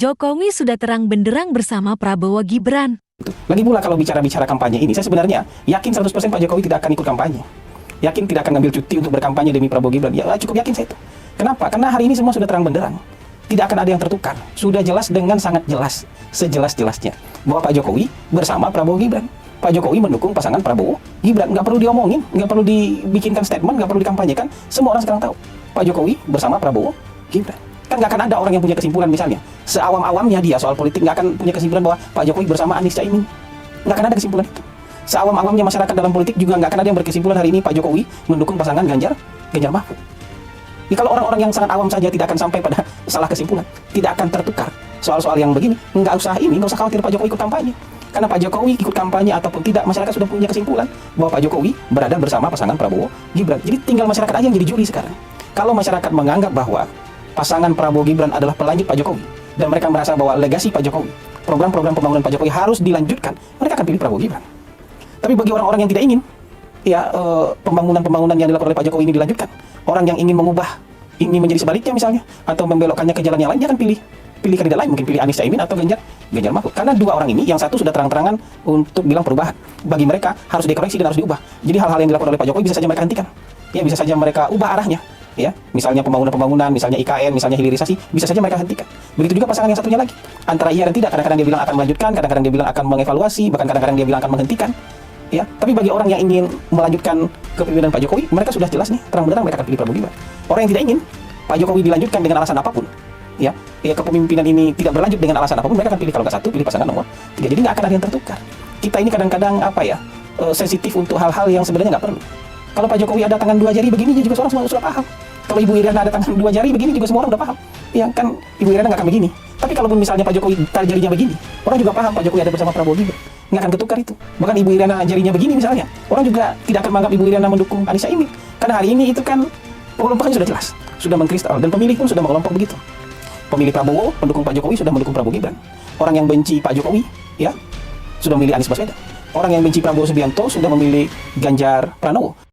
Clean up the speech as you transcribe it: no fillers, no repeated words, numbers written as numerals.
Jokowi sudah terang benderang bersama Prabowo Gibran. Lagi pula kalau bicara kampanye ini, saya sebenarnya yakin 100% Pak Jokowi tidak akan ikut kampanye. Yakin tidak akan ngambil cuti untuk berkampanye demi Prabowo Gibran. Ya cukup yakin saya itu. Kenapa? Karena hari ini semua sudah terang benderang. Tidak akan ada yang tertukar. Sudah jelas dengan sangat jelas. Sejelas-jelasnya. Bahwa Pak Jokowi bersama Prabowo Gibran. Pak Jokowi mendukung pasangan Prabowo Gibran. Nggak perlu diomongin, nggak perlu dibikinkan statement, nggak perlu dikampanyekan. Semua orang sekarang tahu. Pak Jokowi bersama Prabowo Gibran. Kan nggak akan ada orang yang punya kesimpulan misalnya. Seawam-awamnya dia soal politik nggak akan punya kesimpulan bahwa Pak Jokowi bersama Anies Caimin. Nggak akan ada kesimpulan itu. Seawam-awamnya masyarakat dalam politik juga nggak akan ada yang berkesimpulan hari ini Pak Jokowi mendukung pasangan Ganjar Mahfud. Ya, kalau orang-orang yang sangat awam saja tidak akan sampai pada salah kesimpulan, tidak akan tertukar soal-soal yang begini, nggak usah khawatir Pak Jokowi ikut kampanye. Karena Pak Jokowi ikut kampanye ataupun tidak, masyarakat sudah punya kesimpulan bahwa Pak Jokowi berada bersama pasangan Prabowo Gibran. Jadi tinggal masyarakat aja yang jadi juri sekarang. Kalau masyarakat menganggap bahwa pasangan Prabowo Gibran adalah pelanjut Pak Jokowi, dan mereka merasa bahwa legasi Pak Jokowi, program-program pembangunan Pak Jokowi harus dilanjutkan, mereka akan pilih Prabowo Gibran. Tapi bagi orang-orang yang tidak ingin, pembangunan yang dilakukan oleh Pak Jokowi ini dilanjutkan, orang yang ingin mengubah ini menjadi sebaliknya misalnya, atau membelokkannya ke jalan yang lain, dia akan pilih kandidat lain, mungkin pilih Anies Caimin atau Ganjar Mahfud. Karena dua orang ini, yang satu sudah terang-terangan untuk bilang perubahan. Bagi mereka harus dikoreksi dan harus diubah. Jadi hal-hal yang dilakukan oleh Pak Jokowi bisa saja mereka hentikan. Ya, bisa saja mereka ubah arahnya. Ya, misalnya pembangunan, misalnya IKN, misalnya hilirisasi, bisa saja mereka hentikan. Begitu juga pasangan yang satunya lagi. Antara iya dan tidak, kadang-kadang dia bilang akan melanjutkan, kadang-kadang dia bilang akan mengevaluasi, bahkan kadang-kadang dia bilang akan menghentikan. Ya, tapi bagi orang yang ingin melanjutkan kepemimpinan Pak Jokowi, mereka sudah jelas nih, terang-benderang mereka akan pilih Prabowo Gibran. Orang yang tidak ingin Pak Jokowi dilanjutkan dengan alasan apapun, ya kepemimpinan ini tidak berlanjut dengan alasan apapun, mereka akan pilih, kalau nggak satu, pilih pasangan nomor 3. Jadi nggak akan ada yang tertukar. Kita ini kadang-kadang sensitif untuk hal-hal yang sebenarnya nggak perlu. Kalau Pak Jokowi ada tangan 2 jari begini juga semua sudah paham. Kalau Ibu Iriana ada tangan 2 jari begini juga semua orang udah paham. Ya kan, Ibu Iriana nggak akan begini. Tapi kalaupun misalnya Pak Jokowi jarinya begini, orang juga paham Pak Jokowi ada bersama Prabowo Gibran. Nggak akan ketukar itu. Bahkan Ibu Iriana jarinya begini misalnya, orang juga tidak akan menganggap Ibu Iriana mendukung Anies Caimin. Karena hari ini itu kan pengelompokannya sudah jelas, sudah mengkristal, dan pemilih pun sudah mengelompok begitu. Pemilih Prabowo pendukung Pak Jokowi sudah mendukung Prabowo Gibran. Orang yang benci Pak Jokowi, ya, sudah memilih Anies Baswedan. Orang yang benci Prabowo Subianto sudah memilih Ganjar Pranowo.